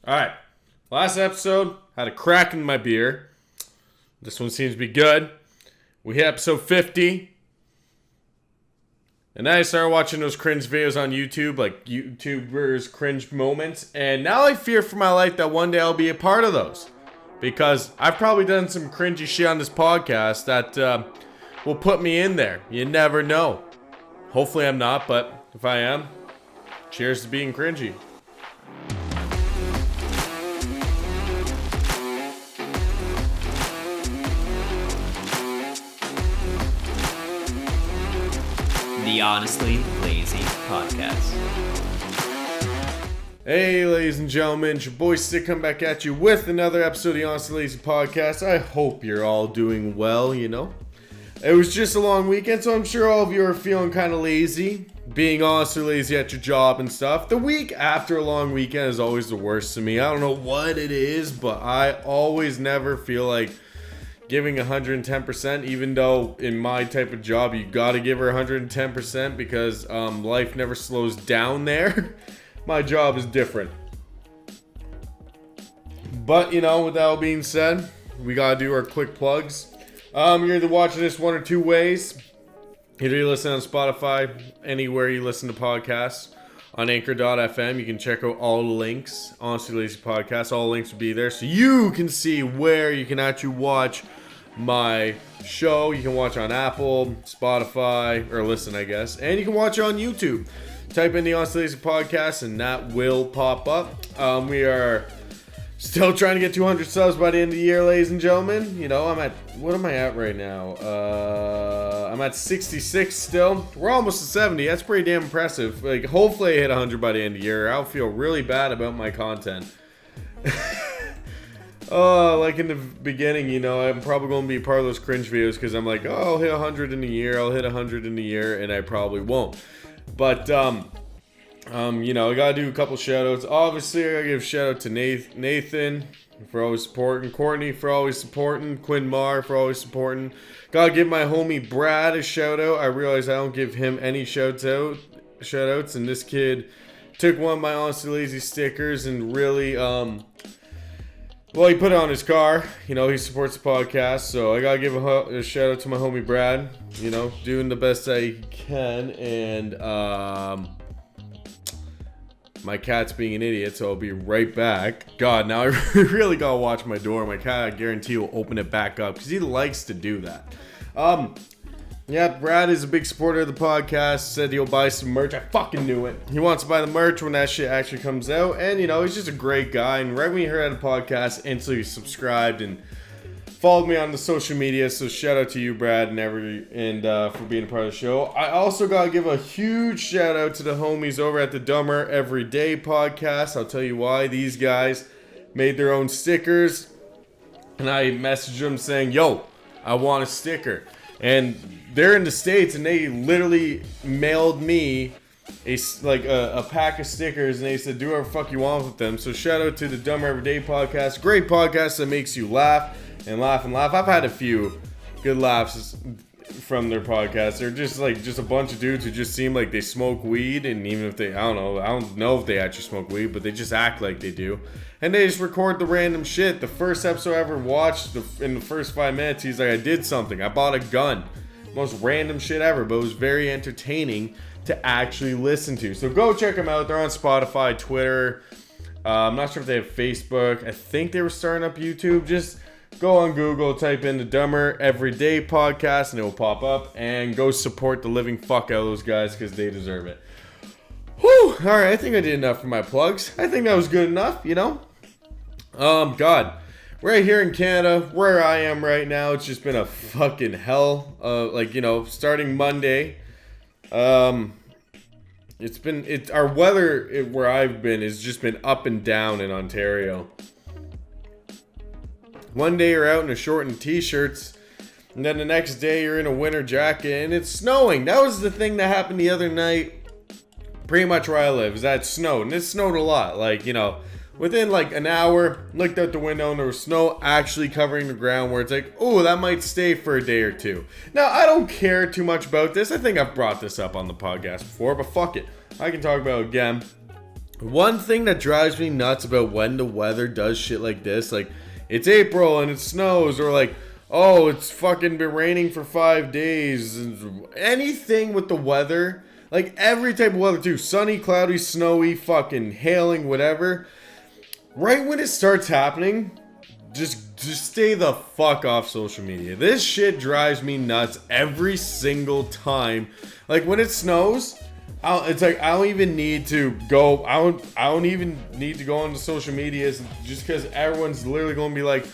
Alright, last episode, had a crack in my beer. This one seems to be good. We hit episode 50. And then I started watching those cringe videos on YouTube, like YouTubers' cringe moments. And now I fear for my life that one day I'll be a part of those. Because I've probably done some cringy shit on this podcast that will put me in there. You never know. Hopefully I'm not, but if I am, cheers to being cringy. The Honestly Lazy Podcast. Hey, ladies and gentlemen, it's your boy Stick coming back at you with another episode of the Honestly Lazy Podcast. I hope you're all doing well, you know. It was just a long weekend, so I'm sure all of you are feeling kind of lazy, being honestly lazy at your job and stuff. The week after a long weekend is always the worst to me. I don't know what it is, but I always never feel like giving 110%, even though in my type of job, you got to give her 110% because life never slows down there. My job is different. But, you know, with that all being said, we got to do our quick plugs. You're either watching this one or two ways. Either you listen on Spotify, anywhere you listen to podcasts. On Anchor.fm, you can check out all the links. Honestly Lazy Podcast, all the links will be there. So you can see where you can actually watch my show. You can watch on Apple, Spotify, or listen, I guess. And you can watch it on YouTube. Type in the Honestly Lazy Podcast and that will pop up. We are still trying to get 200 subs by the end of the year, ladies and gentlemen. You know, what am I at right now? I'm at 66 still. We're almost to 70. That's pretty damn impressive. Like, hopefully I hit 100 by the end of the year. I'll feel really bad about my content. Like in the beginning, you know, I'm probably going to be part of those cringe videos because I'm like, oh, I'll hit 100 in a year. I'll hit 100 in a year, and I probably won't. But, you know, I gotta do a couple shout-outs. Obviously, I gotta give a shout-out to Nathan for always supporting, Courtney for always supporting, Quinn Marr for always supporting. Gotta give my homie Brad a shout-out. I realize I don't give him any shout-outs, and this kid took one of my Honestly Lazy stickers and really, well, he put it on his car. You know, he supports the podcast, so I gotta give a shout-out to my homie Brad. You know, doing the best I can, and, my cat's being an idiot, so I'll be right back. God, now I really gotta watch my door. My cat, I guarantee, will open it back up because he likes to do that. Yeah, Brad is a big supporter of the podcast. Said he'll buy some merch. I fucking knew it. He wants to buy the merch when that shit actually comes out. And, you know, he's just a great guy. And right when he heard of the podcast, instantly subscribed and followed me on the social media. So shout out to you, Brad, and for being a part of the show. I also got to give a huge shout out to the homies over at the Dumber Everyday podcast. I'll tell you why. These guys made their own stickers. And I messaged them saying, yo, I want a sticker. And they're in the States, and they literally mailed me a pack of stickers, and they said, do whatever the fuck you want with them. So shout out to the Dumber Everyday podcast. Great podcast that makes you laugh and laugh and laugh. I've had a few good laughs from their podcast. They're just a bunch of dudes who just seem like they smoke weed, and even if they, I don't know if they actually smoke weed, but they just act like they do. And they just record the random shit. The first episode I ever watched, in the first 5 minutes, he's like, I did something. I bought a gun. Most random shit ever, but it was very entertaining to actually listen to. So go check them out. They're on Spotify, Twitter. I'm not sure if they have Facebook. I think they were starting up YouTube. Just go on Google, type in the Dumber Everyday Podcast, and it will pop up. And go support the living fuck out of those guys because they deserve it. Whew! Alright, I think I did enough for my plugs. I think that was good enough, you know? God. Right here in Canada, where I am right now, it's just been a fucking hell. Starting Monday, our weather where I've been has just been up and down in Ontario. One day you're out in a short and t-shirts, and then the next day you're in a winter jacket, and it's snowing. That was the thing that happened the other night, pretty much where I live, is that it snowed, and it snowed a lot. Like, you know, within like an hour, looked out the window and there was snow actually covering the ground where it's like, oh, that might stay for a day or two. Now, I don't care too much about this. I think I've brought this up on the podcast before, but fuck it. I can talk about it again. One thing that drives me nuts about when the weather does shit like this, like, it's April and it snows, or like, oh, it's fucking been raining for 5 days. Anything with the weather, like every type of weather too, sunny, cloudy, snowy, fucking hailing, whatever. Right when it starts happening, just stay the fuck off social media. This shit drives me nuts every single time. Like when it snows, it's like I don't even need to go. I don't even need to go onto social media just because everyone's literally going to be like,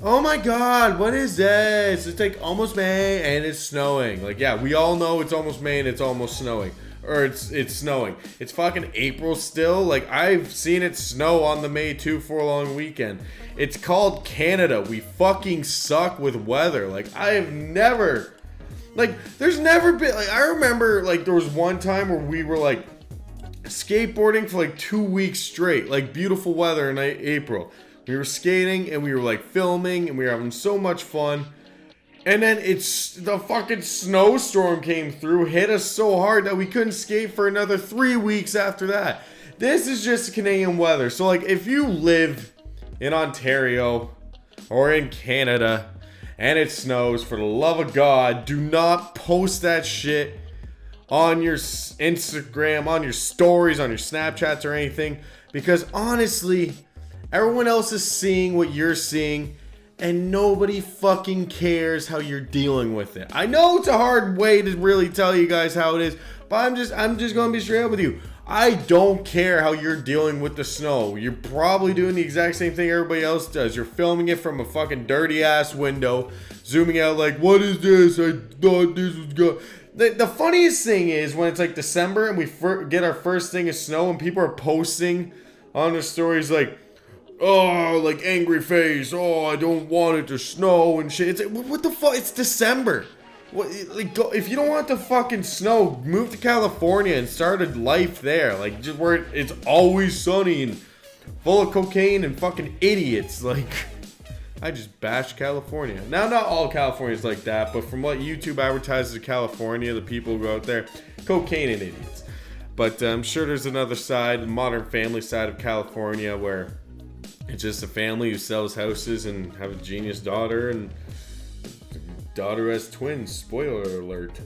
"Oh my god, what is this? It's like almost May and it's snowing." Like, yeah, we all know it's almost May and it's almost snowing, or it's snowing. It's fucking April still. Like I've seen it snow on the May 2 for a long weekend. It's called Canada. We fucking suck with weather. Like I have never. Like, there's never been, like, I remember, like, there was one time where we were, like, skateboarding for, like, 2 weeks straight. Like, beautiful weather in April. We were skating, and we were, like, filming, and we were having so much fun. And then the fucking snowstorm came through, hit us so hard that we couldn't skate for another 3 weeks after that. This is just Canadian weather. So, like, if you live in Ontario or in Canada and it snows, for the love of God, do not post that shit on your Instagram, on your stories, on your Snapchats or anything. Because honestly, everyone else is seeing what you're seeing and nobody fucking cares how you're dealing with it. I know it's a hard way to really tell you guys how it is, but I'm just gonna be straight up with you. I don't care how you're dealing with the snow. You're probably doing the exact same thing everybody else does. You're filming it from a fucking dirty ass window, zooming out like, what is this? I thought this was good. The funniest thing is when it's like December and we get our first thing of snow and people are posting on their stories like, oh, like angry face. Oh, I don't want it to snow and shit. It's like, what the fuck? It's December. What, like, go, if you don't want the fucking snow, move to California and start a life there. Like, just where it's always sunny and full of cocaine and fucking idiots. Like, I just bashed California. Now, not all California's like that, but from what YouTube advertises of California, the people who go out there, cocaine and idiots. But I'm sure there's another side, the Modern Family side of California, where it's just a family who sells houses and have a genius daughter, and daughter has twins. Spoiler alert.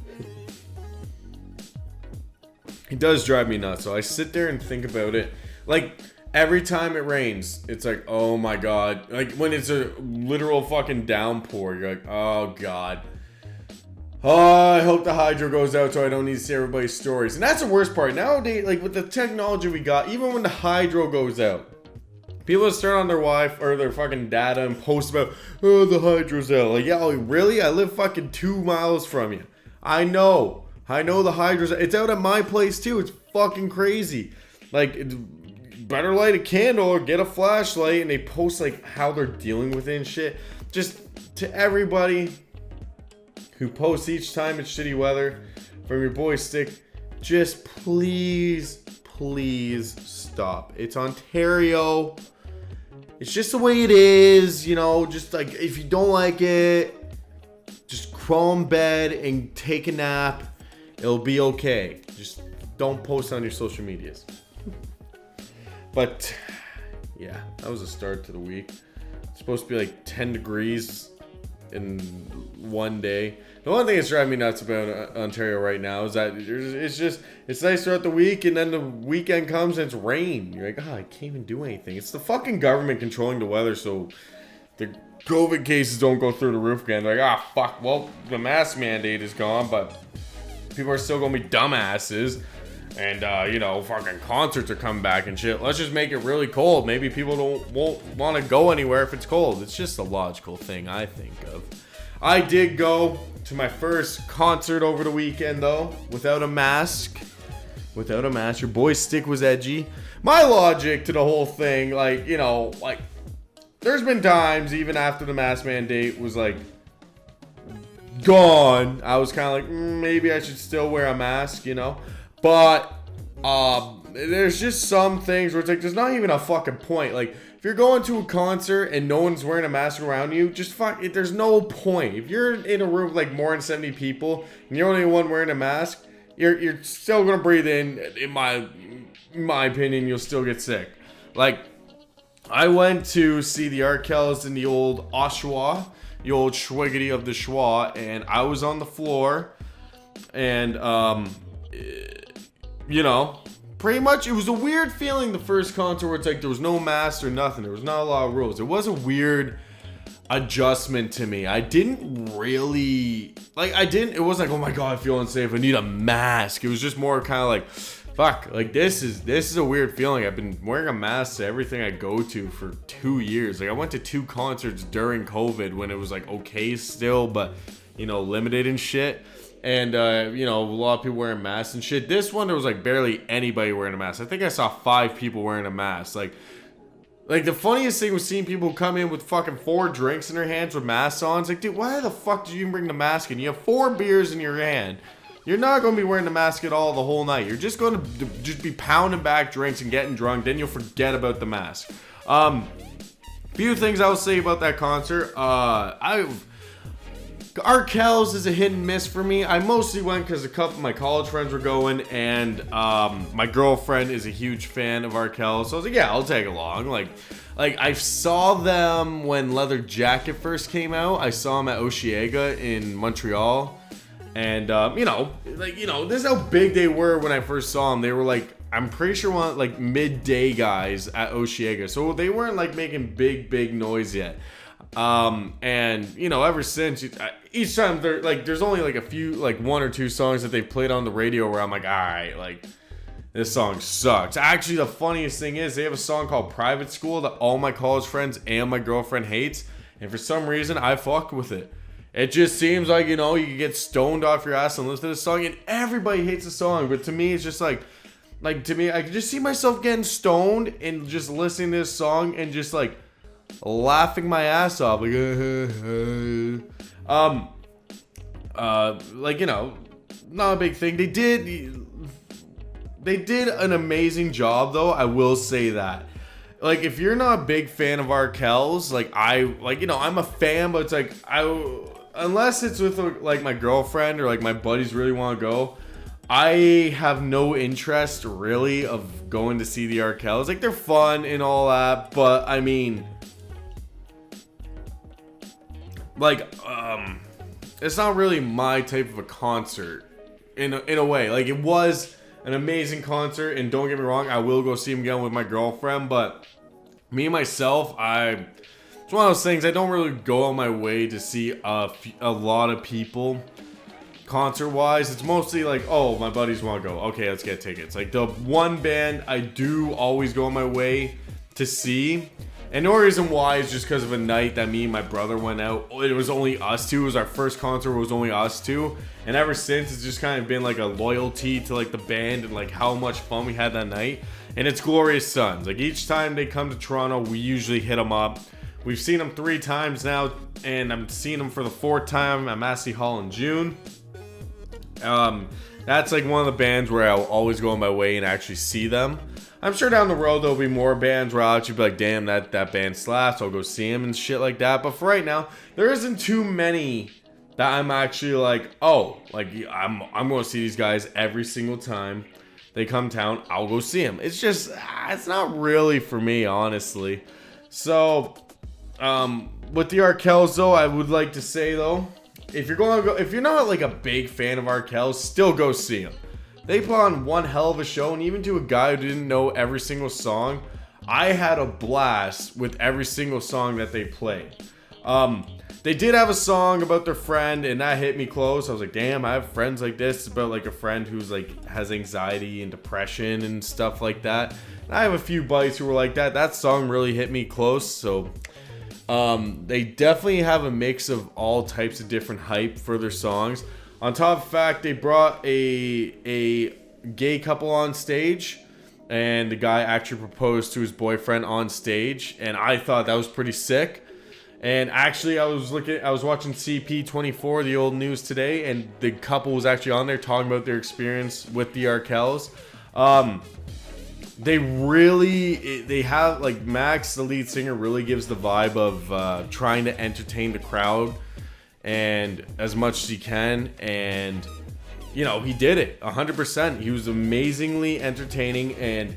It does drive me nuts. So I sit there and think about it. Like, every time it rains, it's like, oh my god. Like, when it's a literal fucking downpour, you're like, oh god. Oh, I hope the hydro goes out so I don't need to see everybody's stories. And that's the worst part. Nowadays, like, with the technology we got, even when the hydro goes out, people just turn on their Wi-Fi or their fucking data and post about, oh, the hydro's out. Like, yeah, really? I live fucking 2 miles from you. I know the hydro's out. It's out at my place too. It's fucking crazy. Like, better light a candle or get a flashlight, and they post like how they're dealing with it and shit. Just to everybody who posts each time it's shitty weather, from your boy Stick, just please stop. It's Ontario. It's just the way it is, you know. Just like, if you don't like it, just crawl in bed and take a nap. It'll be okay. Just don't post on your social medias. But yeah, that was a start to the week. It's supposed to be like 10 degrees in one day. The one thing that's driving me nuts about Ontario right now is that it's nice throughout the week, and then the weekend comes and it's rain. You're like, oh, I can't even do anything. It's the fucking government controlling the weather so the COVID cases don't go through the roof again. They're like, fuck, well, the mask mandate is gone, but people are still gonna be dumbasses. And, fucking concerts are coming back and shit. Let's just make it really cold. Maybe people won't want to go anywhere if it's cold. It's just a logical thing I think of. I did go to my first concert over the weekend, though, without a mask. Your boy's Stick was edgy. My logic to the whole thing, there's been times, even after the mask mandate was, gone, I was kind of like, maybe I should still wear a mask, But there's just some things where it's like, there's not even a fucking point. Like, if you're going to a concert and no one's wearing a mask around you, just fuck it. There's no point. If you're in a room with like more than 70 people and you're the only one wearing a mask, you're still gonna breathe in in my opinion, you'll still get sick. Like, I went to see the Arkells in the old Oshawa, the old Schwiggity of the Schwa, and I was on the floor, and, you know, pretty much, it was a weird feeling the first concert where it's like there was no mask or nothing. There was not a lot of rules. It was a weird adjustment to me. I didn't really, like, it wasn't like, oh my god, I feel unsafe, I need a mask. It was just more kind of like, fuck, like, this is a weird feeling. I've been wearing a mask to everything I go to for 2 years. Like, I went to 2 concerts during COVID when it was like okay still, but, you know, limited and shit. And, you know, a lot of people wearing masks and shit. This one, there was like barely anybody wearing a mask. I think I saw 5 people wearing a mask. Like, the funniest thing was seeing people come in with fucking 4 drinks in their hands with masks on. It's like, dude, why the fuck did you even bring the mask in? You have 4 beers in your hand. You're not going to be wearing the mask at all the whole night. You're just going to just be pounding back drinks and getting drunk. Then you'll forget about the mask. Few things I'll say about that concert. Arkells is a hit and miss for me. I mostly went because a couple of my college friends were going, and my girlfriend is a huge fan of Arkells, so I was like, yeah, I'll tag along. Like I saw them when Leather Jacket first came out. I saw them at Osheaga in Montreal, and this is how big they were when I first saw them. They were like, I'm pretty sure one like midday guys at Osheaga, so they weren't like making big noise yet. And you know, ever since, each time they're like, there's only like a few, like 1 or 2 songs that they've played on the radio where I'm like, alright, like, this song sucks. Actually, the funniest thing is they have a song called Private School that all my college friends and my girlfriend hates, and for some reason I fuck with it. It just seems like, you know, you can get stoned off your ass and listen to this song, and everybody hates the song, but to me it's just like to me, I can just see myself getting stoned and just listening to this song and just like laughing my ass off, like, like, you know, not a big thing. They did an amazing job, though. I will say that. Like, if you're not a big fan of Arkells, I'm a fan, but it's like, unless it's with like my girlfriend or like my buddies really want to go, I have no interest really of going to see the Arkells. Like, they're fun and all that, but I mean, like, it's not really my type of a concert in a way. Like, it was an amazing concert, and don't get me wrong, I will go see him again with my girlfriend, but me myself, it's one of those things, I don't really go on my way to see a lot of people concert wise. It's mostly like, oh, my buddies want to go, okay, let's get tickets. Like, the one band I do always go on my way to see, and the only reason why is just because of a night that me and my brother went out. It was only us two. It was our first concert. It was only us two. And ever since, it's just kind of been like a loyalty to like the band and like how much fun we had that night. And it's Glorious Sons. Like, each time they come to Toronto, we usually hit them up. We've seen them 3 times now, and I'm seeing them for the 4th time at Massey Hall in June. That's like one of the bands where I'll always go on my way and actually see them. I'm sure down the road there'll be more bands where I'll actually be like, damn, that band slaps, I'll go see them and shit like that. But for right now, there isn't too many that I'm actually like, oh, like, I'm going to see these guys every single time they come town, I'll go see them. It's just, it's not really for me, honestly. So, with the Arkells, though, I would like to say, though, if you're not like a big fan of Arkells, still go see them. They put on one hell of a show, and even to a guy who didn't know every single song, I had a blast with every single song that they played. They did have a song about their friend, and that hit me close. I was like, damn, I have friends like this. It's about like a friend who's like has anxiety and depression and stuff like that. And I have a few buddies who were like that. That song really hit me close. So they definitely have a mix of all types of different hype for their songs. On top of the fact, they brought a gay couple on stage, and the guy actually proposed to his boyfriend on stage, and I thought that was pretty sick. And actually, I was watching CP24, the old news today, and the couple was actually on there talking about their experience with the Arkells. They have, like, Max, the lead singer, really gives the vibe of trying to entertain the crowd and as much as he can, and he did it 100%. He was amazingly entertaining, and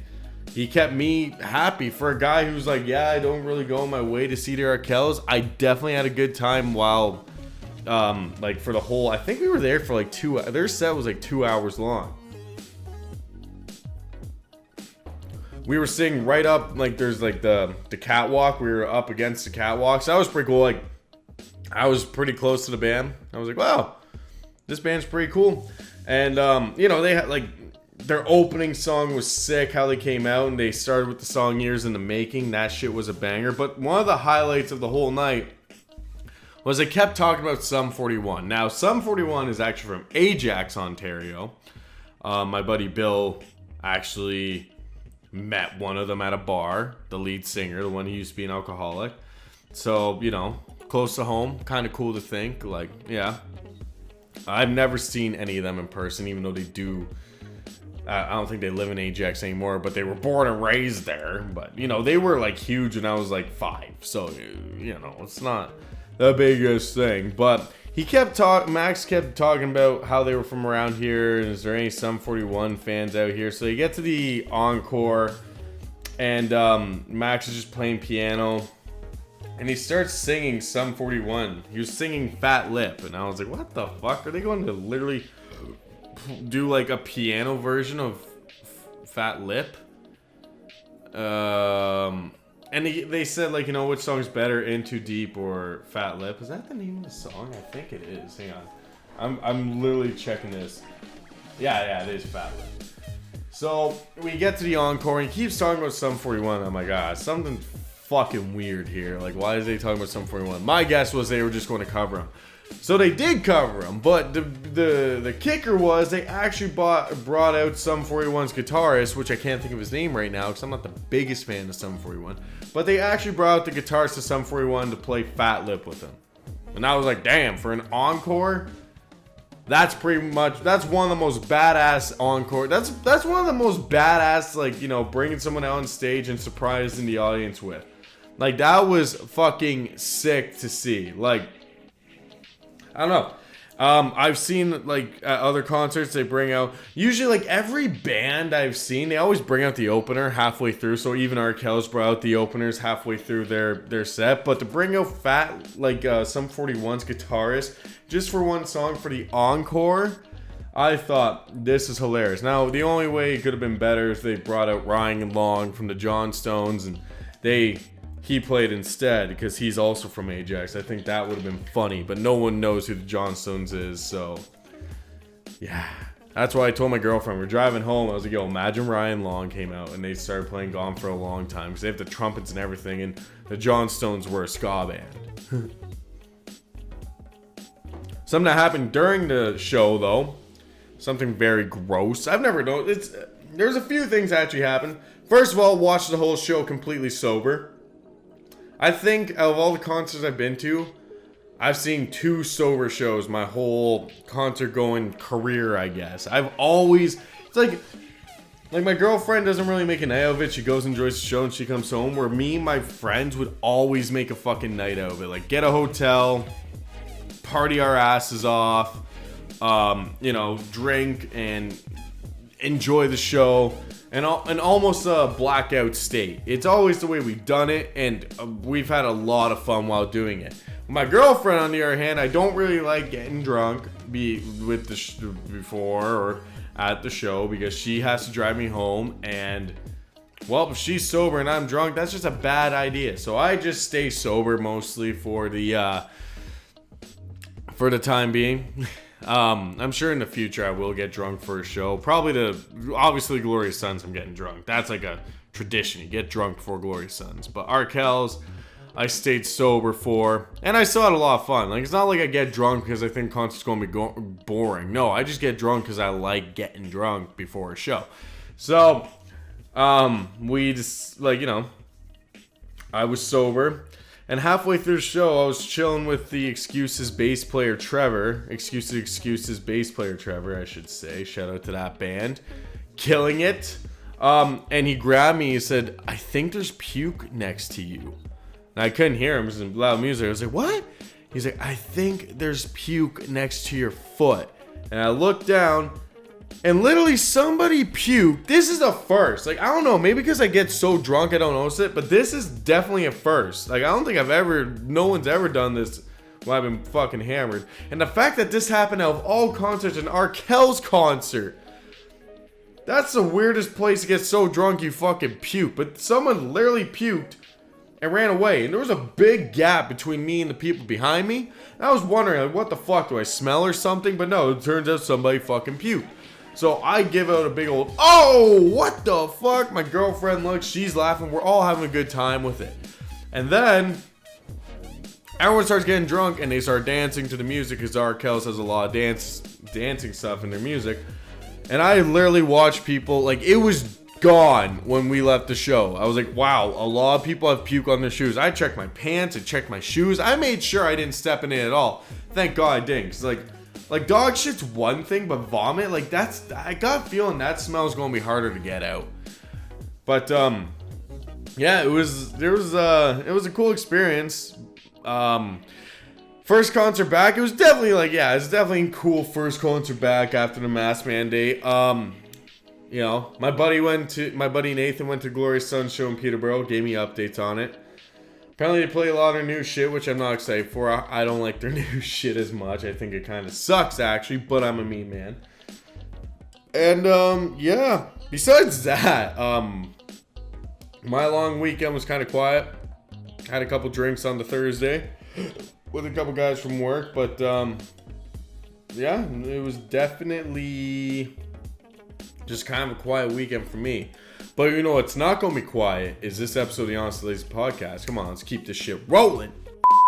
he kept me happy for a guy who's like, yeah, I don't really go on my way to see the Arkells. I definitely had a good time while, for the whole, I think we were there for like their set was like 2 hours long. We were sitting right up, like there's like the catwalk. We were up against the catwalk. So that was pretty cool. Like, I was pretty close to the band. I was like, wow, this band's pretty cool. And, they had like, their opening song was sick, how they came out, and they started with the song Years in the Making. That shit was a banger. But one of the highlights of the whole night was they kept talking about Sum 41. Now, Sum 41 is actually from Ajax, Ontario. My buddy Bill actually met one of them at a bar, the lead singer, the one who used to be an alcoholic. So, close to home, kind of cool to think. Like, yeah. I've never seen any of them in person, even though they do. I don't think they live in Ajax anymore, but they were born and raised there. But, they were like huge when I was like 5. So, it's not the biggest thing. But Max kept talking about how they were from around here. And is there any Sum 41 fans out here? So you get to the encore, and Max is just playing piano. And he starts singing Sum 41. He was singing Fat Lip. And I was like, what the fuck? Are they going to literally do like a piano version of Fat Lip? And they said, like, which song's better, In Too Deep or Fat Lip? Is that the name of the song? I think it is. Hang on. I'm literally checking this. Yeah, it is Fat Lip. So we get to the encore, and he keeps talking about Sum 41. I'm like, something fucking weird here. Like, why is they talking about Sum 41? My guess was they were just going to cover him. So they did cover him, but the kicker was they actually brought out Sum 41's guitarist, which I can't think of his name right now because I'm not the biggest fan of Sum 41. But they actually brought out the guitarist of Sum 41 to play Fat Lip with him. And I was like, damn, for an encore, that's one of the most badass encore. That's one of the most badass, like, bringing someone out on stage and surprising the audience with. Like, that was fucking sick to see. Like, I don't know. I've seen, like, at other concerts, they bring out, usually, like, every band I've seen, they always bring out the opener halfway through. So even Arkells brought out the openers halfway through their set. But to bring out Sum 41's guitarist just for one song for the encore, I thought this is hilarious. Now, the only way it could have been better is they brought out Ryan Long from the John Stones, and he played instead because he's also from Ajax. I think that would have been funny, but no one knows who the John Stones is, so yeah. That's why I told my girlfriend, we're driving home, I was like, yo, imagine Ryan Long came out and they started playing Gone for a Long Time because they have the trumpets and everything, and the John Stones were a ska band. Something that happened during the show, though, something very gross. I've never known. There's a few things that actually happened. First of all, watched the whole show completely sober. I think out of all the concerts I've been to, I've seen 2 sober shows my whole concert going career, I guess. It's like my girlfriend doesn't really make a night out of it. She goes and enjoys the show and she comes home, where me and my friends would always make a fucking night out of it. Like, get a hotel, party our asses off, drink and enjoy the show. And almost a blackout state. It's always the way we've done it, and we've had a lot of fun while doing it. My girlfriend, on the other hand, I don't really like getting drunk before or at the show because she has to drive me home, and, well, if she's sober and I'm drunk, that's just a bad idea. So I just stay sober mostly for the time being. I'm sure in the future I will get drunk for a show. Obviously Glorious Sons, I'm getting drunk. That's like a tradition. You get drunk before Glorious Sons. But Arkells, I stayed sober for. And I still had a lot of fun. Like, it's not like I get drunk because I think concert's going to be boring. No, I just get drunk because I like getting drunk before a show. So, we just, I was sober. And halfway through the show, I was chilling with the Excuses bass player Trevor. Excuses bass player Trevor, I should say. Shout out to that band. Killing it. And he grabbed me. He said, I think there's Puke next to you. And I couldn't hear him. It was in loud music. I was like, what? He's like, I think there's Puke next to your foot. And I look down, and literally somebody puked. This is a first. Like, I don't know, maybe because I get so drunk I don't notice it, but this is definitely a first. Like, I don't think no one's ever done this when I've been fucking hammered. And the fact that this happened out of all concerts, an Arkells concert. That's the weirdest place to get so drunk you fucking puke. But someone literally puked and ran away. And there was a big gap between me and the people behind me. And I was wondering, like, what the fuck? Do I smell or something? But no, it turns out somebody fucking puked. So I give out a big old, oh, what the fuck? My girlfriend looks, she's laughing. We're all having a good time with it. And then everyone starts getting drunk and they start dancing to the music because Arkells has a lot of dancing stuff in their music. And I literally watched people, like, it was gone when we left the show. I was like, wow, a lot of people have puke on their shoes. I checked my pants, I checked my shoes. I made sure I didn't step in it at all. Thank God I didn't. Cause like dog shit's one thing, but vomit, like I got a feeling that smell's gonna be harder to get out. But yeah, it was a cool experience. First concert back, it was definitely it's definitely a cool first concert back after the mask mandate. You know, my buddy Nathan went to Glorious Sun show in Peterborough, gave me updates on it. Apparently they play a lot of their new shit, which I'm not excited for. I don't like their new shit as much. I think it kind of sucks actually, but I'm a mean man. And yeah, besides that, my long weekend was kind of quiet. Had a couple drinks on the Thursday with a couple guys from work, but yeah, it was definitely just kind of a quiet weekend for me. But you know what's not going to be quiet is this episode of the Honestly Lazy podcast. Come on, let's keep this shit rolling.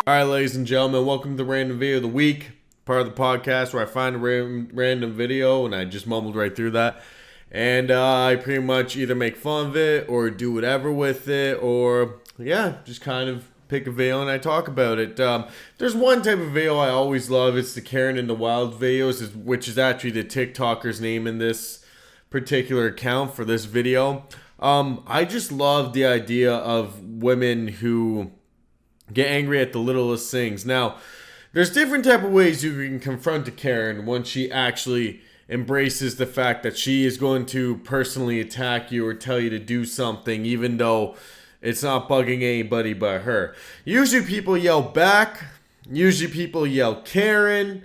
Alright, ladies and gentlemen, welcome to the random video of the week. Part of the podcast where I find a random video and I just mumbled right through that. And I pretty much either make fun of it or do whatever with it, or yeah, just kind of pick a video and I talk about it. There's one type of video I always love. It's the Karen in the Wild videos, which is actually the TikToker's name in this particular account for this video. I just love the idea of women who get angry at the littlest things. Now, there's different type of ways you can confront a Karen once she actually embraces the fact that she is going to personally attack you or tell you to do something, even though it's not bugging anybody but her. Usually people yell back. Usually people yell Karen.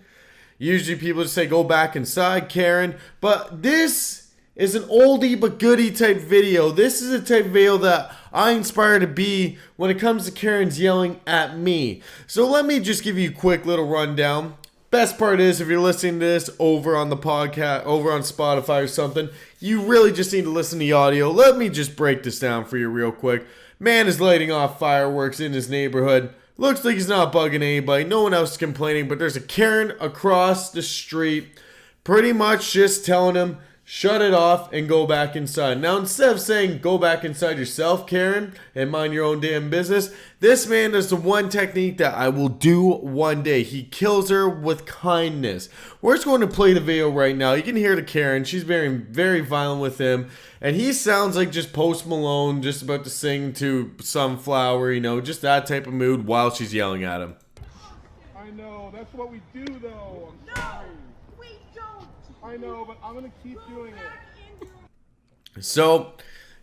Usually people just say go back inside, Karen. But this is an oldie but goodie type video. This is a type of video that I inspire to be when it comes to Karens yelling at me. So let me just give you a quick little rundown. Best part is, if you're listening to this over on the podcast, over on Spotify or something, you really just need to listen to the audio. Let me just break this down for you real quick. Man is lighting off fireworks in his neighborhood. Looks like he's not bugging anybody. No one else is complaining, but there's a Karen across the street pretty much just telling him, shut it off and go back inside. Now, instead of saying go back inside yourself, Karen, and mind your own damn business, this man does the one technique that I will do one day. He kills her with kindness. We're just going to play the video right now. You can hear the Karen. She's very, very violent with him. And he sounds like just Post Malone, just about to sing to Sunflower, you know, just that type of mood while she's yelling at him. I know, that's what we do though. I'm sorry. We don't. I know, but I'm gonna keep doing it. So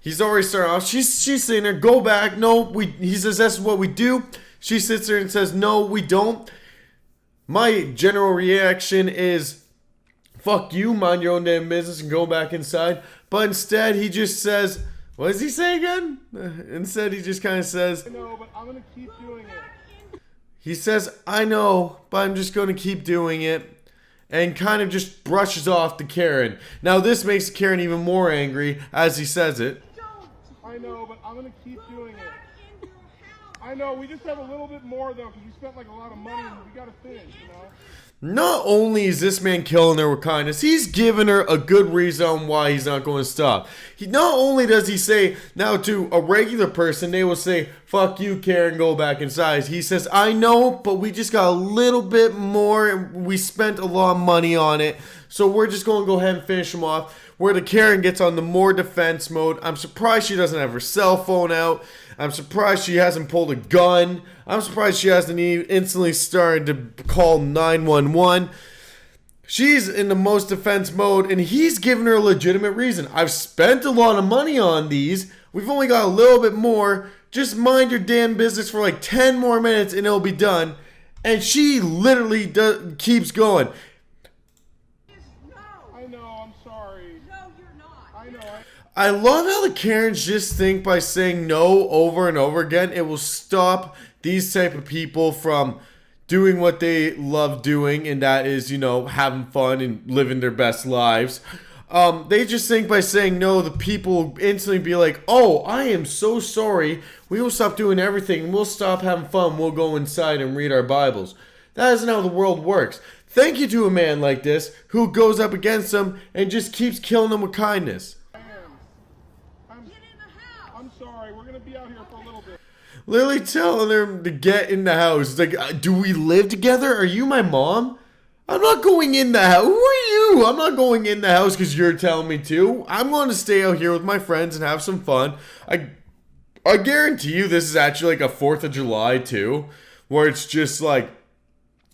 he's already started off. She's saying there, go back. No, he says that's what we do. She sits there and says, no, we don't. My general reaction is, fuck you, mind your own damn business and go back inside. But instead he just says, what does he say again? Instead he just kind of says, I know, but I'm gonna keep doing it. He says, I know, but I'm just going to keep doing it. And kind of just brushes off the Karen. Now this makes Karen even more angry as he says it. I know, but I'm gonna keep doing it. I know, we just have a little bit more though, because we spent like a lot of money and we gotta finish, you know? Not only is this man killing her with kindness, he's giving her a good reason why he's not going to stop. Not only does he say, now to a regular person, they will say, fuck you, Karen, go back inside. He says, I know, but we just got a little bit more and we spent a lot of money on it. So we're just going to go ahead and finish him off. Where the Karen gets on the more defense mode. I'm surprised she doesn't have her cell phone out. I'm surprised she hasn't pulled a gun. I'm surprised she hasn't even instantly started to call 911. She's in the most defense mode, and he's giving her a legitimate reason. I've spent a lot of money on these. We've only got a little bit more. Just mind your damn business for like 10 more minutes and it'll be done. And she literally keeps going. I know, I'm sorry. No, you're not. I know. I love how the Karens just think by saying no over and over again, it will stop these type of people from doing what they love doing, and that is, you know, having fun and living their best lives. They just think by saying no, the people will instantly be like, oh, I am so sorry. We will stop doing everything. We'll stop having fun. We'll go inside and read our Bibles. That isn't how the world works. Thank you to a man like this who goes up against them and just keeps killing them with kindness. I'm sorry. We're going to be out here for a little bit. Literally telling them to get in the house. It's like, do we live together? Are you my mom? I'm not going in the house. Who are you? I'm not going in the house because you're telling me to. I'm going to stay out here with my friends and have some fun. I guarantee you this is actually like a 4th of July too, where it's just like,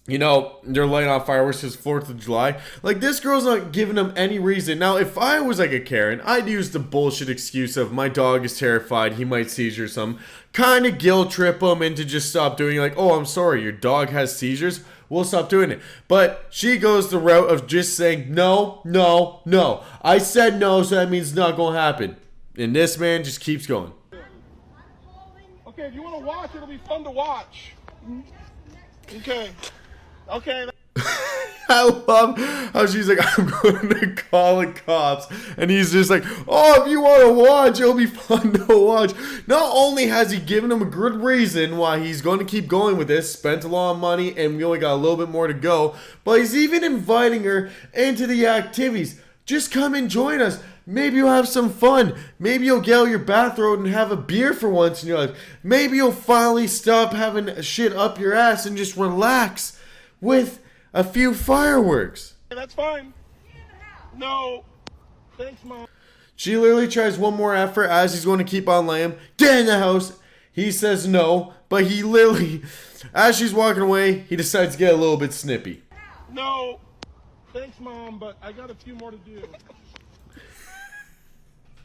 you know, they're lighting off fireworks because 4th of July. Like, this girl's not giving them any reason. Now, if I was like a Karen, I'd use the bullshit excuse of my dog is terrified, he might seizure some. Kind of guilt trip them into just stop doing it. Like, oh, I'm sorry, your dog has seizures. We'll stop doing it. But she goes the route of just saying, no, no, no. I said no, so that means it's not going to happen. And this man just keeps going. Okay, if you want to watch, it'll be fun to watch. Okay. Okay. I love how she's like, I'm going to call the cops. And he's just like, oh, if you want to watch, it'll be fun to watch. Not only has he given him a good reason why he's going to keep going with this, spent a lot of money, and we only got a little bit more to go, but he's even inviting her into the activities. Just come and join us. Maybe you'll have some fun. Maybe you'll get out your bathrobe and have a beer for once in your life. Maybe you'll finally stop having shit up your ass and just relax with a few fireworks. That's fine. No. Thanks, Mom. She literally tries one more effort as he's going to keep on laying. Get in the house. He says no, but he literally, as she's walking away, he decides to get a little bit snippy. No. Thanks, Mom, but I got a few more to do.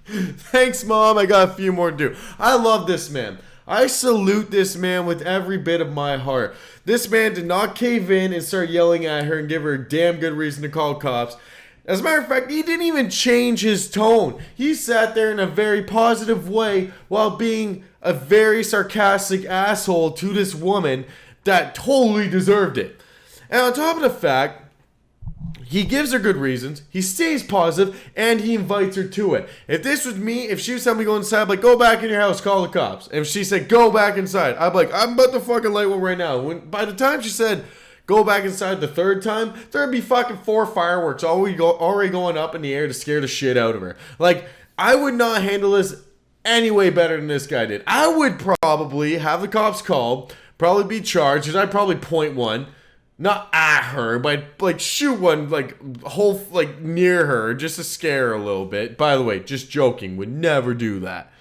Thanks, Mom. I got a few more to do. I love this man. I salute this man with every bit of my heart. This man did not cave in and start yelling at her and give her a damn good reason to call cops. As a matter of fact, he didn't even change his tone. He sat there in a very positive way while being a very sarcastic asshole to this woman that totally deserved it. And on top of the fact, he gives her good reasons, he stays positive, and he invites her to it. If this was me, if she was telling me to go inside, I'd be like, go back in your house, call the cops. And if she said, go back inside, I'd be like, I'm about to fucking light one right now. By the time she said, go back inside the third time, there'd be fucking 4 fireworks already going up in the air to scare the shit out of her. Like, I would not handle this any way better than this guy did. I would probably have the cops called, probably be charged, because I'd probably point one. Not at her, but like shoot one like whole like near her just to scare her a little bit. By the way, just joking. Would never do that.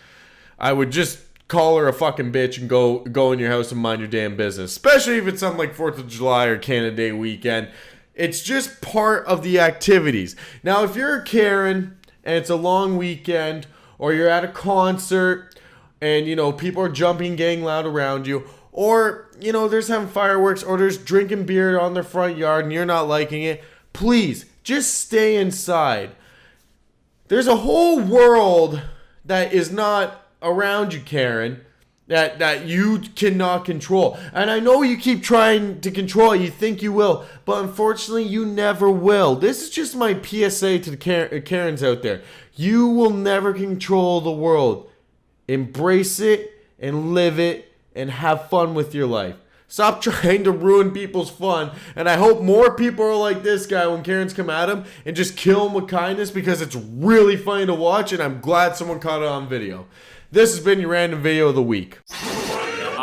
I would just call her a fucking bitch and go in your house and mind your damn business. Especially if it's something like 4th of July or Canada Day weekend. It's just part of the activities. Now, if you're a Karen and it's a long weekend, or you're at a concert and you know people are jumping, getting loud around you. Or, you know, there's having fireworks, or there's drinking beer on their front yard and you're not liking it. Please, just stay inside. There's a whole world that is not around you, Karen, that you cannot control. And I know you keep trying to control it. You think you will. But unfortunately, you never will. This is just my PSA to the Karens out there. You will never control the world. Embrace it and live it. And have fun with your life. Stop trying to ruin people's fun. And I hope more people are like this guy when Karens come at him and just kill him with kindness, because it's really funny to watch, and I'm glad someone caught it on video. This has been your random video of the week.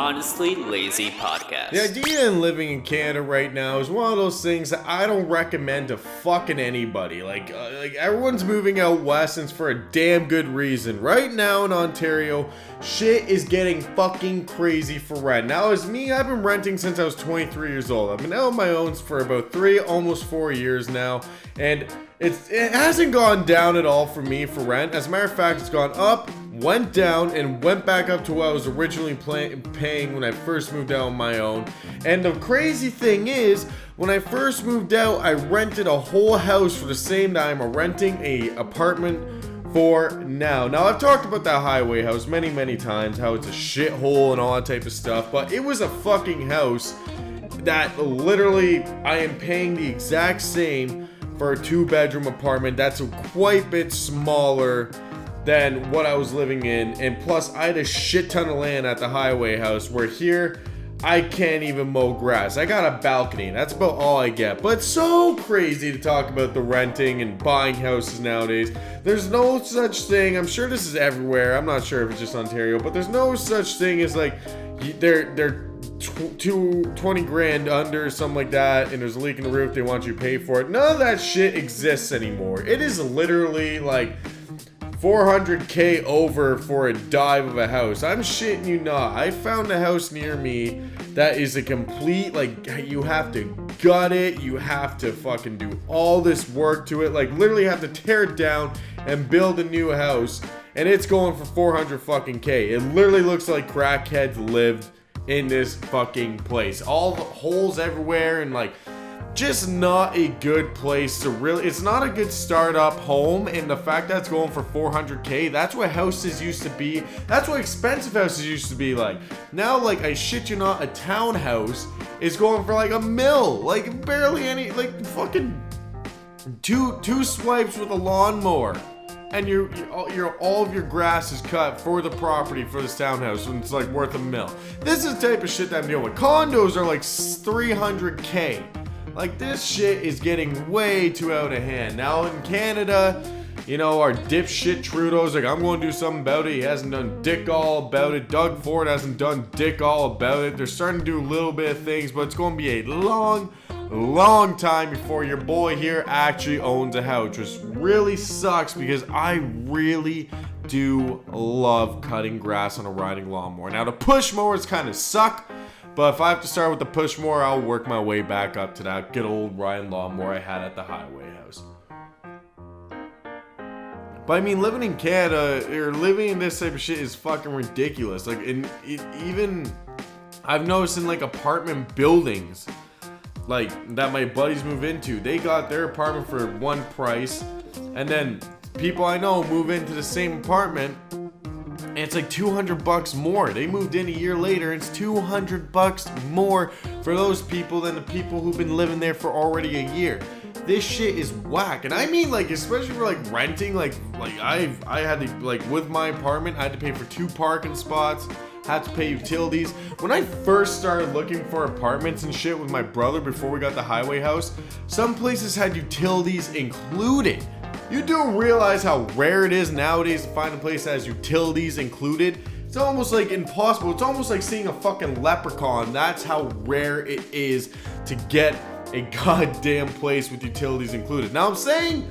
Honestly Lazy Podcast. The idea in living in Canada right now is one of those things that I don't recommend to fucking anybody. Like everyone's moving out west and it's for a damn good reason. Right now in Ontario, shit is getting fucking crazy for rent. Now as me, I've been renting since I was 23 years old. I've been out on my own for about 3, almost 4 years now. And it hasn't gone down at all for me for rent. As a matter of fact, it's gone up, went down, and went back up to what I was originally paying when I first moved out on my own. And the crazy thing is, when I first moved out, I rented a whole house for the same time I'm renting a apartment for now. Now, I've talked about that highway house many times, how it's a shithole and all that type of stuff, but it was a fucking house that literally I am paying the exact same for a 2-bedroom apartment that's quite a bit smaller than what I was living in. And plus, I had a shit ton of land at the highway house, where here I can't even mow grass. I got a balcony, that's about all I get. But it's so crazy to talk about the renting and buying houses nowadays. There's no such thing, I'm sure this is everywhere, I'm not sure if it's just Ontario, but there's no such thing as like they're 20 grand under, something like that, and there's a leak in the roof, they want you to pay for it. None of that shit exists anymore. It is literally like 400k over for a dive of a house. I'm shitting you not. I found a house near me that is a complete, like, you have to gut it, you have to fucking do all this work to it, like literally have to tear it down and build a new house, and it's going for 400 fucking k. It literally looks like crackheads lived in this fucking place. All the holes everywhere, and like just not a good place to really, it's not a good startup home. And the fact that it's going for 400k, that's what houses used to be. That's what expensive houses used to be like. Now, like, I shit you not, a townhouse is going for like $1 million, like barely any, like fucking two swipes with a lawnmower, and you're all of your grass is cut for the property for this townhouse, and it's like worth $1 million. This is the type of shit that I'm dealing with. Condos are like 300k. Like, this shit is getting way too out of hand. Now in Canada, you know, our dipshit Trudeau's like, I'm going to do something about it. He hasn't done dick all about it. Doug Ford hasn't done dick all about it. They're starting to do a little bit of things, but it's going to be a long time before your boy here actually owns a house, which really sucks because I really do love cutting grass on a riding lawnmower. Now, the push mowers kind of suck, but if I have to start with the push mower, I'll work my way back up to that good old riding lawnmower I had at the highway house. But I mean, living in Canada, or living in this type of shit is fucking ridiculous. Like, even I've noticed in like apartment buildings, like that my buddies move into, they got their apartment for one price, and then people I know move into the same apartment, and it's like $200 more. They moved in a year later, and it's $200 more for those people than the people who've been living there for already a year. This shit is whack. And I mean, like, especially for like renting, like I had to, like, with my apartment, I had to pay for 2 parking spots, had to pay utilities. When I first started looking for apartments and shit with my brother before we got the highway house, some places had utilities included. You do realize how rare it is nowadays to find a place that has utilities included? It's almost like impossible. It's almost like seeing a fucking leprechaun. That's how rare it is to get a goddamn place with utilities included. Now I'm saying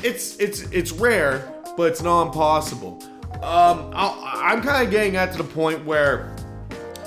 it's rare, but it's not impossible. I'm kind of getting at to the point where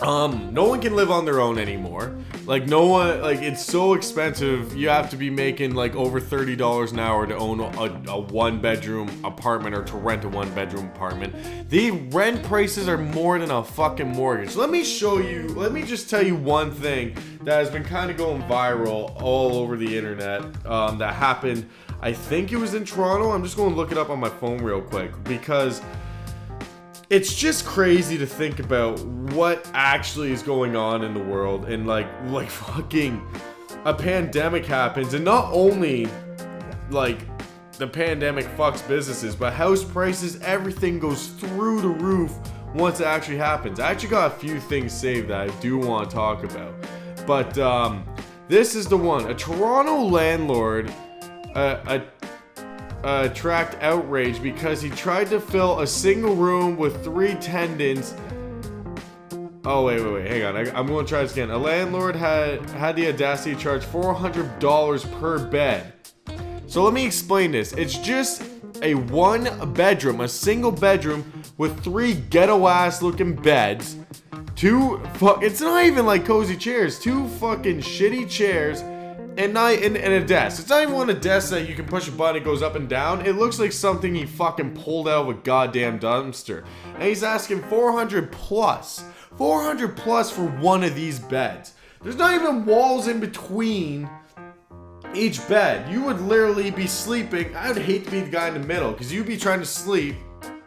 no one can live on their own anymore. Like, no one, like, it's so expensive. You have to be making like over $30 an hour to own a 1-bedroom apartment, or to rent a 1-bedroom apartment. The rent prices are more than a fucking mortgage. Let me just tell you one thing that has been kind of going viral all over the internet, that happened. I think it was in Toronto. I'm just going to look it up on my phone real quick, because it's just crazy to think about what actually is going on in the world. And like fucking a pandemic happens, and not only like the pandemic fucks businesses, but house prices, everything goes through the roof once it actually happens. I actually got a few things saved that I do want to talk about, but this is the one. A Toronto landlord attract outrage because he tried to fill a single room with 3 tenants Oh, wait, hang on. I'm going to try this again. A landlord had the audacity to charge $400 per bed. So let me explain this. It's just a one-bedroom, a single bedroom with 3 ghetto-ass looking beds. It's not even like cozy chairs. 2 fucking shitty chairs and a desk. It's not even one of the desks that you can push a button, it goes up and down. It looks like something he fucking pulled out of a goddamn dumpster. And he's asking $400 plus for one of these beds. There's not even walls in between each bed. You would literally be sleeping. I would hate to be the guy in the middle, because you'd be trying to sleep.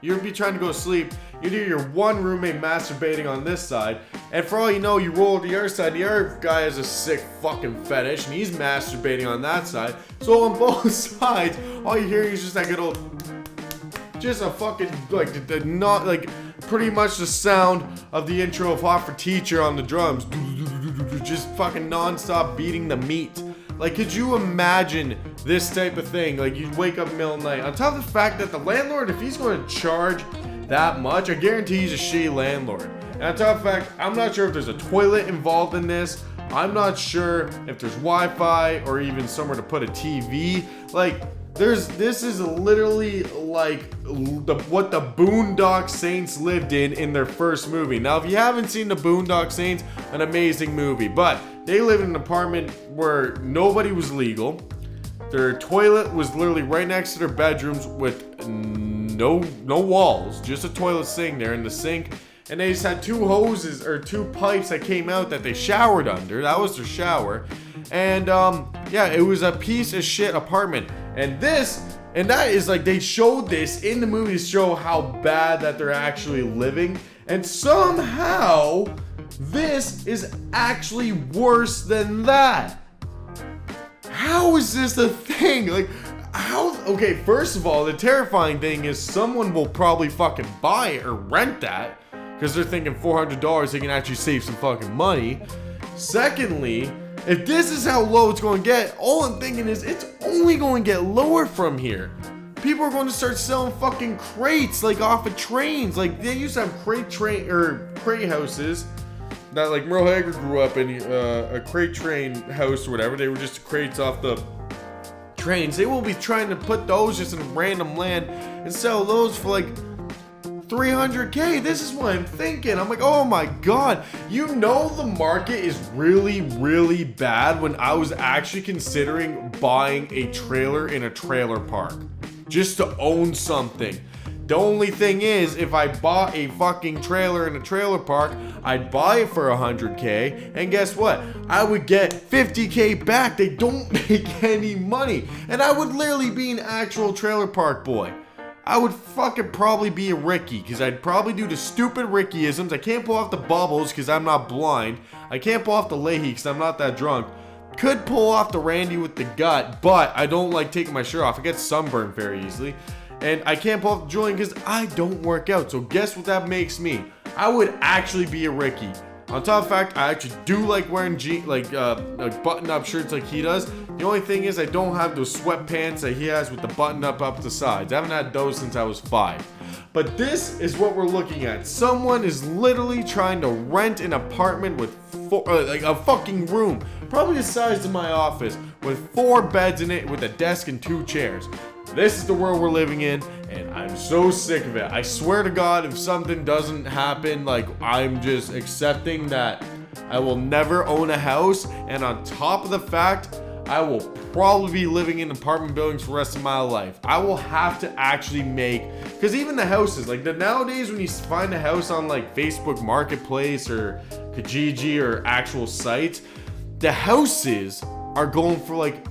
You'd be trying to go to sleep. You'd hear your one roommate masturbating on this side, and for all you know, you roll to the other side. The other guy has a sick fucking fetish, and he's masturbating on that side. So on both sides, all you hear is just that good old, just a fucking not like pretty much the sound of the intro of Hot for Teacher on the drums, just fucking non-stop beating the meat. Like, could you imagine this type of thing? Like, you wake up in the middle of the night. On top of the fact that the landlord, if he's going to charge that much, I guarantee he's a shitty landlord. And on top of the fact, I'm not sure if there's a toilet involved in this. I'm not sure if there's Wi-Fi or even somewhere to put a TV. Like, this is literally like what the Boondock Saints lived in their first movie. Now, if you haven't seen the Boondock Saints, an amazing movie, but they lived in an apartment where nobody was legal. Their toilet was literally right next to their bedrooms with no walls, just a toilet sitting there in the sink. And they just had 2 hoses or 2 pipes that came out that they showered under. That was their shower. And yeah, it was a piece of shit apartment. And that is like, they showed this in the movie to show how bad that they're actually living. And somehow this is actually worse than that. How is this a thing? Like, how? Okay, first of all, the terrifying thing is someone will probably fucking buy it or rent that, because they're thinking $400 they can actually save some fucking money. Secondly, if this is how low it's going to get, all I'm thinking is it's only going to get lower from here. People are going to start selling fucking crates, like off of trains. Like, they used to have crate houses that, like, Merle Hager grew up in, a crate train house or whatever. They were just crates off the trains. They will be trying to put those just in random land and sell those for like $300K. This is what I'm thinking. I'm like, oh my god. You know, the market is really, really bad when I was actually considering buying a trailer in a trailer park just to own something. The only thing is, if I bought a fucking trailer in a trailer park, I'd buy it for $100K, and guess what? I would get $50K back. They don't make any money, and I would literally be an actual trailer park boy. I would fucking probably be a Ricky, because I'd probably do the stupid Rickyisms. I can't pull off the bubbles because I'm not blind. I can't pull off the Leahy because I'm not that drunk. Could pull off the Randy with the gut, but I don't like taking my shirt off. I get sunburned very easily. And I can't pull off the Julian because I don't work out. So guess what that makes me? I would actually be a Ricky. On top of the fact, I actually do like wearing button-up shirts like he does. The only thing is I don't have those sweatpants that he has with the button-up the sides. I haven't had those since I was 5. But this is what we're looking at. Someone is literally trying to rent an apartment with a fucking room, probably the size of my office, with 4 beds in it, with a desk and 2 chairs. This is the world we're living in, and I'm so sick of it. I swear to God, if something doesn't happen, like, I'm just accepting that I will never own a house, and on top of the fact, I will probably be living in apartment buildings for the rest of my life. I will have to actually make, because even the houses, like, nowadays when you find a house on like Facebook Marketplace or Kijiji or actual sites, the houses are going for like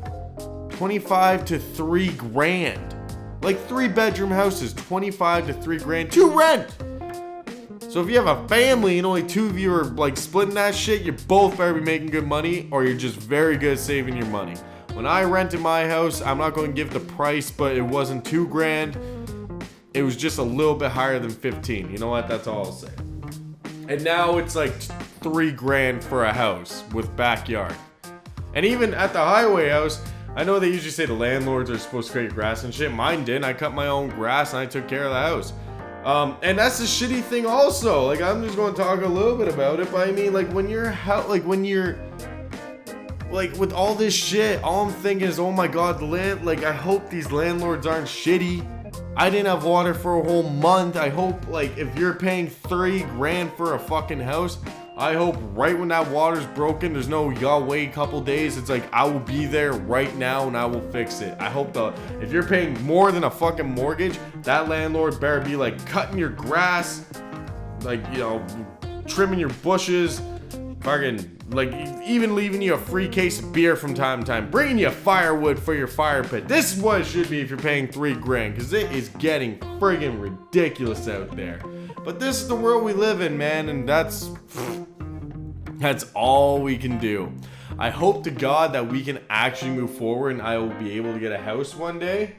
25 to 3 grand. Like 3-bedroom houses, 25 to 3 grand to rent. So if you have a family and only 2 of you are like splitting that shit, you both better be making good money, or you're just very good at saving your money. When I rented my house, I'm not going to give the price, but it wasn't 2 grand. It was just a little bit higher than 15. You know what? That's all I'll say. And now it's like 3 grand for a house with backyard. And even at the highway house, I know they usually say the landlords are supposed to cut your grass and shit. Mine didn't. I cut my own grass and I took care of the house. And that's the shitty thing also. Like, I'm just going to talk a little bit about it, but I mean, like, when you're like, with all this shit, all I'm thinking is, oh my god, I hope these landlords aren't shitty. I didn't have water for a whole month. I hope, like, if you're paying $3,000 for a fucking house, I hope right when that water's broken, there's no, you gotta wait a couple days. It's like, I will be there right now and I will fix it. I hope if you're paying more than a fucking mortgage, that landlord better be, like, cutting your grass, like, you know, trimming your bushes, fucking, like, even leaving you a free case of beer from time to time, bringing you firewood for your fire pit. This is what it should be if you're paying $3,000, because it is getting friggin' ridiculous out there. But this is the world we live in, man, and that's all we can do. I hope to God that we can actually move forward and I will be able to get a house one day.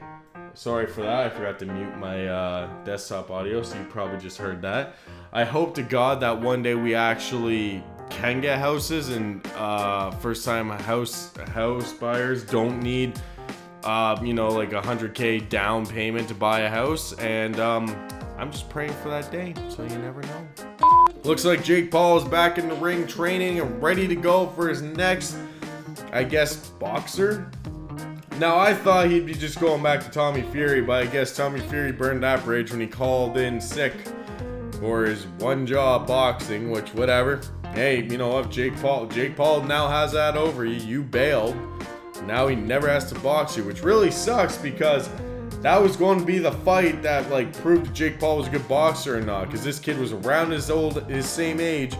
Sorry for that, I forgot to mute my desktop audio, so you probably just heard that. I hope to God that one day we actually can get houses, and first time house buyers don't need like $100K down payment to buy a house, and I'm just praying for that day, so you never know. Looks like Jake Paul is back in the ring training and ready to go for his next, I guess, boxer. Now, I thought he'd be just going back to Tommy Fury, but I guess Tommy Fury burned that bridge when he called in sick for his one job boxing, which, whatever. Hey, you know what, Jake Paul now has that over you. You bailed. Now he never has to box you, which really sucks, because that was going to be the fight that, like, proved that Jake Paul was a good boxer or not, because this kid was around his same age,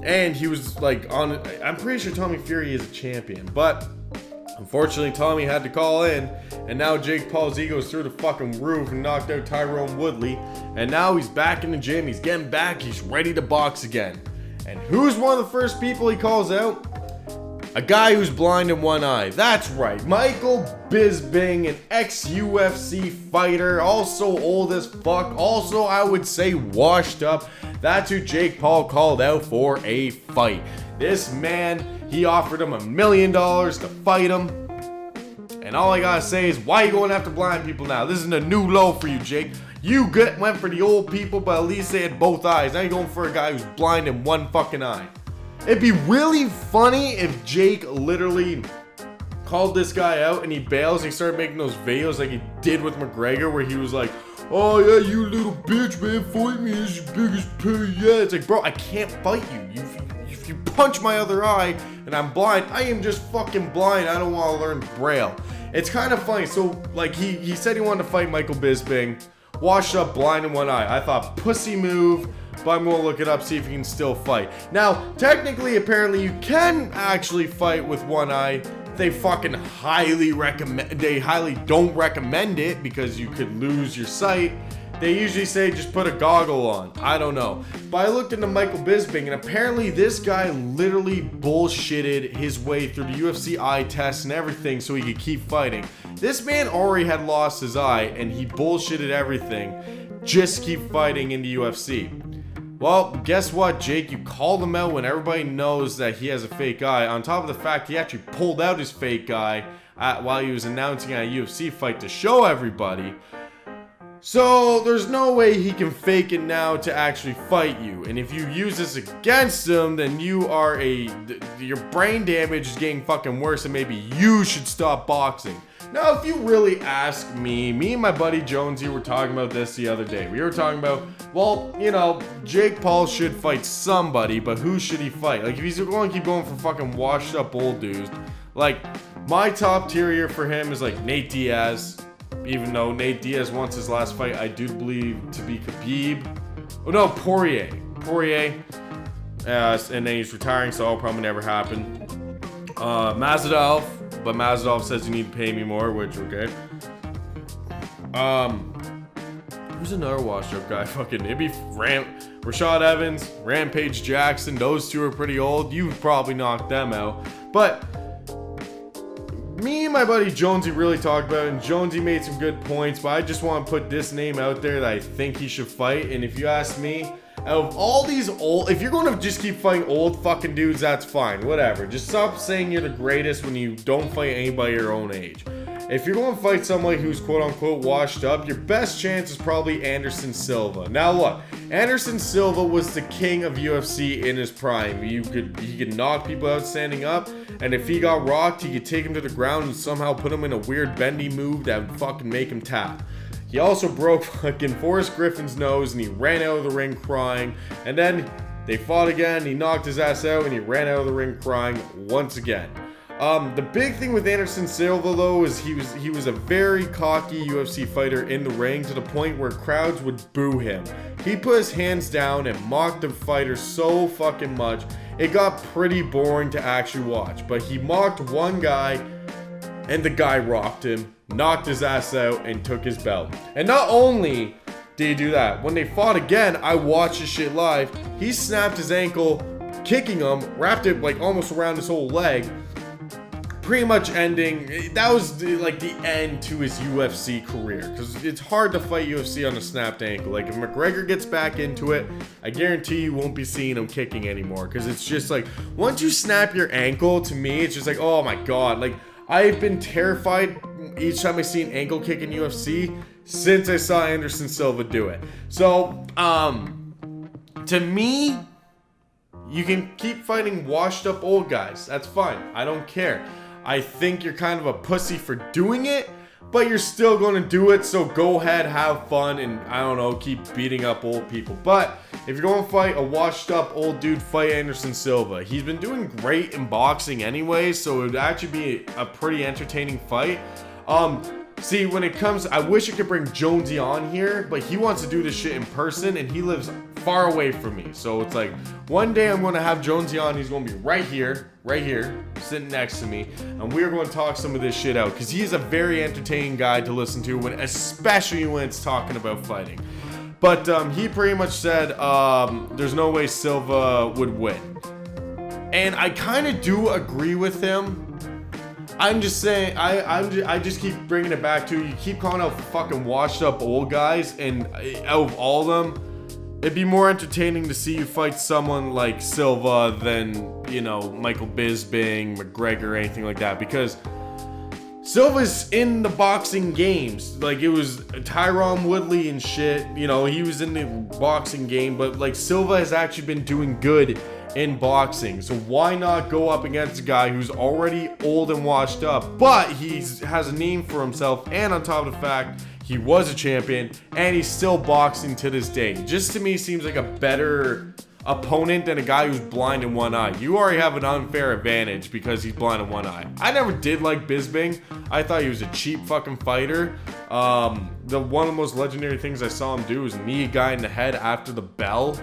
and he was, like, I'm pretty sure Tommy Fury is a champion, but unfortunately Tommy had to call in, and now Jake Paul's ego is through the fucking roof and knocked out Tyrone Woodley, and now he's back in the gym, he's getting back, he's ready to box again. And who's one of the first people he calls out? A guy who's blind in one eye. That's right, Michael Bisping, an ex-UFC fighter, also old as fuck, also I would say washed up. That's who Jake Paul called out for a fight. This man, he offered him $1 million to fight him. And all I gotta say is, why are you going after blind people now? This is a new low for you, Jake. You went for the old people, but at least they had both eyes. Now you're going for a guy who's blind in one fucking eye. It'd be really funny if Jake literally called this guy out and he bails and he started making those videos like he did with McGregor, where he was like, oh yeah, you little bitch, man, fight me, it's your biggest pay yet. It's like, bro, I can't fight you. If you punch my other eye and I'm blind, I am just fucking blind. I don't want to learn Braille. It's kind of funny. So, like, he said he wanted to fight Michael Bisping, washed up, blind in one eye. I thought, pussy move. But I'm going to look it up, see if you can still fight. Now, technically, apparently, you can actually fight with one eye. They fucking highly don't recommend it, because you could lose your sight. They usually say just put a goggle on. I don't know. But I looked into Michael Bisping, and apparently this guy literally bullshitted his way through the UFC eye test and everything so he could keep fighting. This man already had lost his eye, and he bullshitted everything just to keep fighting in the UFC. Well, guess what, Jake? You called him out when everybody knows that he has a fake eye. On top of the fact he actually pulled out his fake eye while he was announcing a UFC fight to show everybody. So there's no way he can fake it now to actually fight you. And if you use this against him, then your brain damage is getting fucking worse, and maybe you should stop boxing. Now, if you really ask me and my buddy Jonesy were talking about this the other day. We were talking about, well, you know, Jake Paul should fight somebody, but who should he fight? Like, if he's going to keep going for fucking washed up old dudes, like, my top tier here for him is like Nate Diaz. Even though Nate Diaz wants his last fight, I do believe, to be Khabib. Oh no, Poirier. And then he's retiring, so it'll probably never happen. Mazadov, but Mazadov says you need to pay me more, which, okay. Who's another washed-up guy? Fucking, it'd be Rashad Evans, Rampage Jackson. Those two are pretty old. You've probably knocked them out. But me and my buddy Jonesy really talked about it, and Jonesy made some good points, but I just want to put this name out there that I think he should fight. And if you ask me, out of all these old, if you're going to just keep fighting old fucking dudes, that's fine, whatever. Just stop saying you're the greatest when you don't fight anybody your own age. if you're going to fight somebody who's quote-unquote washed up, your best chance is probably Anderson Silva. Now look, Anderson Silva was the king of UFC in his prime. He could knock people out standing up, and if he got rocked, he could take him to the ground and somehow put him in a weird bendy move that would fucking make him tap. He also broke fucking Forrest Griffin's nose, and he ran out of the ring crying, and then they fought again, he knocked his ass out, and he ran out of the ring crying once again. The big thing with Anderson Silva, though, is he was a very cocky UFC fighter in the ring, to the point where crowds would boo him. He put his hands down and mocked the fighter so fucking much, it got pretty boring to actually watch. But he mocked one guy, and the guy rocked him, knocked his ass out, and took his belt. And not only did he do that, when they fought again, I watched this shit live, he snapped his ankle, kicking him, wrapped it like almost around his whole leg, pretty much ending, that was like the end to his UFC career, because it's hard to fight UFC on a snapped ankle. Like, if McGregor gets back into it, I guarantee you won't be seeing him kicking anymore, because it's just like, once you snap your ankle, to me, it's just like, oh my god, like, I've been terrified each time I see an ankle kick in UFC since I saw Anderson Silva do it. So, to me, you can keep fighting washed up old guys. That's fine. I don't care. I think you're kind of a pussy for doing it, but you're still going to do it, so go ahead, have fun, and I don't know, keep beating up old people. But if you're going to fight a washed up old dude, fight Anderson Silva. He's been doing great in boxing anyway, so it would actually be a pretty entertaining fight. See, when it comes, I wish I could bring Jonesy on here, but he wants to do this shit in person, and he lives far away from me. So it's like, one day I'm going to have Jonesy on, he's going to be right here, sitting next to me, and we're going to talk some of this shit out, because he's a very entertaining guy to listen to, especially when it's talking about fighting. But he pretty much said there's no way Silva would win. And I kind of do agree with him. I'm just saying, I just keep bringing it back to, you keep calling out fucking washed up old guys, and out of all of them, it'd be more entertaining to see you fight someone like Silva than, you know, Michael Bisping, McGregor, anything like that, because Silva's in the boxing games. Like, it was Tyron Woodley and shit, you know, he was in the boxing game, but like, Silva has actually been doing good in boxing, so why not go up against a guy who's already old and washed up, but he has a name for himself, and on top of the fact he was a champion, and he's still boxing to this day. Just to me seems like a better opponent than a guy who's blind in one eye. You already have an unfair advantage because he's blind in one eye. I never did like Bisping. I thought he was a cheap fucking fighter. One of the most legendary things I saw him do was knee a guy in the head after the bell.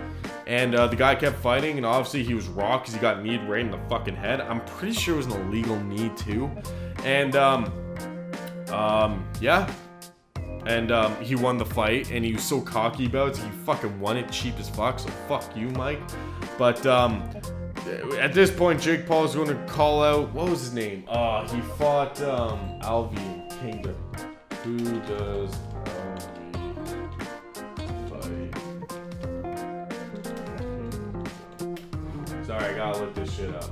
And the guy kept fighting, and obviously he was raw because he got kneed right in the fucking head. I'm pretty sure it was an illegal knee too. And yeah. And he won the fight, and he was so cocky about it, so he fucking won it cheap as fuck, so fuck you, Mike. But at this point, Jake Paul's going to call out, what was his name? He fought Alvin Kingdom. Who does Alvin fight? Sorry, I gotta look this shit up.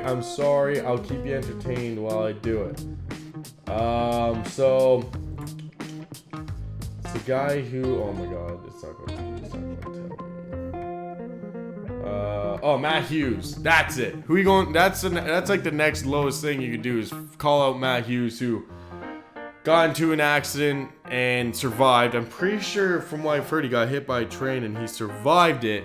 I'm sorry, I'll keep you entertained while I do it. So it's a guy who, oh my god, it's not going to tell me. Matt Hughes, that's it. Who you going, that's like the next lowest thing you could do is call out Matt Hughes, who got into an accident and survived. I'm pretty sure, from what I've heard, he got hit by a train and he survived it,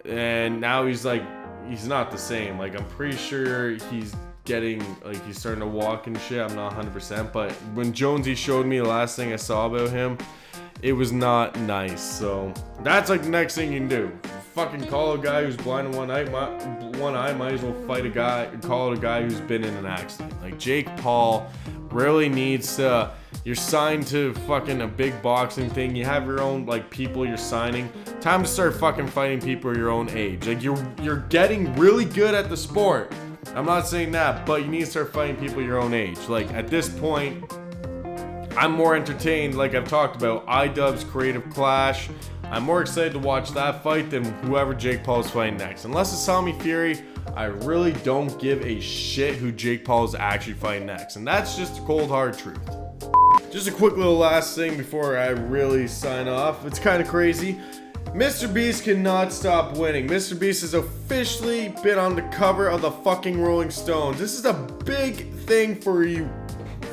and now he's like, he's not the same. Like, I'm pretty sure he's getting, like, he's starting to walk and shit. I'm not 100%, but when Jonesy showed me the last thing I saw about him, it was not nice. So that's like the next thing you can do. Fucking call a guy who's blind in one eye, might as well fight a guy, call it a guy who's been in an accident. Like, Jake Paul really needs to, you're signed to fucking a big boxing thing, you have your own, like, people you're signing. Time to start fucking fighting people your own age. Like, you're getting really good at the sport. I'm not saying that, but you need to start fighting people your own age. Like, at this point, I'm more entertained, like I've talked about, iDubbbz Creative Clash, I'm more excited to watch that fight than whoever Jake Paul's fighting next. Unless it's Tommy Fury, I really don't give a shit who Jake Paul is actually fighting next. And that's just a cold hard truth. Just a quick little last thing before I really sign off. It's kind of crazy. Mr. Beast cannot stop winning. Mr. Beast has officially been on the cover of the fucking Rolling Stones. This is a big thing for you,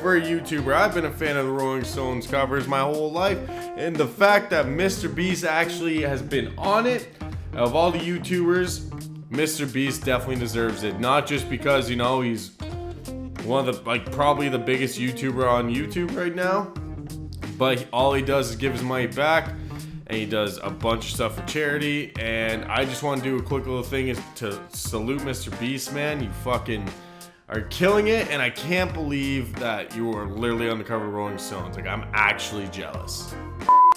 for a YouTuber. I've been a fan of the Rolling Stones covers my whole life, and the fact that Mr. Beast actually has been on it, of all the YouTubers, Mr. Beast definitely deserves it. Not just because, you know, he's one of the, like, probably the biggest YouTuber on YouTube right now, but all he does is give his money back, and he does a bunch of stuff for charity. And I just want to do a quick little thing is to salute Mr. Beast, man. You fucking are killing it, and I can't believe that you were literally on the cover of Rolling Stones. Like, I'm actually jealous.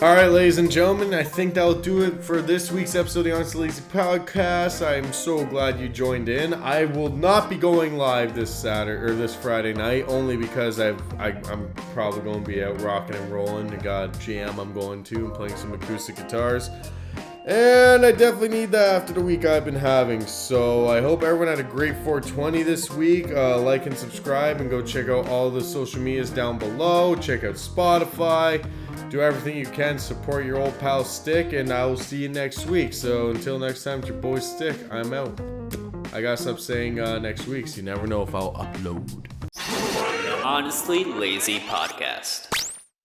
Alright, ladies and gentlemen, I think that'll do it for this week's episode of the Honestly Lazy Podcast. I'm so glad you joined in. I will not be going live this Saturday or this Friday night, only because I'm probably going to be out rocking and rolling. I got a jam I'm going to and playing some acoustic guitars. And I definitely need that after the week I've been having. So I hope everyone had a great 420 this week. Like and subscribe, and go check out all the social medias down below. Check out Spotify. Do everything you can. Support your old pal Stick, and I will see you next week. So until next time, it's your boy Stick. I'm out. I gotta stop saying next week, so you never know if I'll upload. The Honestly Lazy Podcast.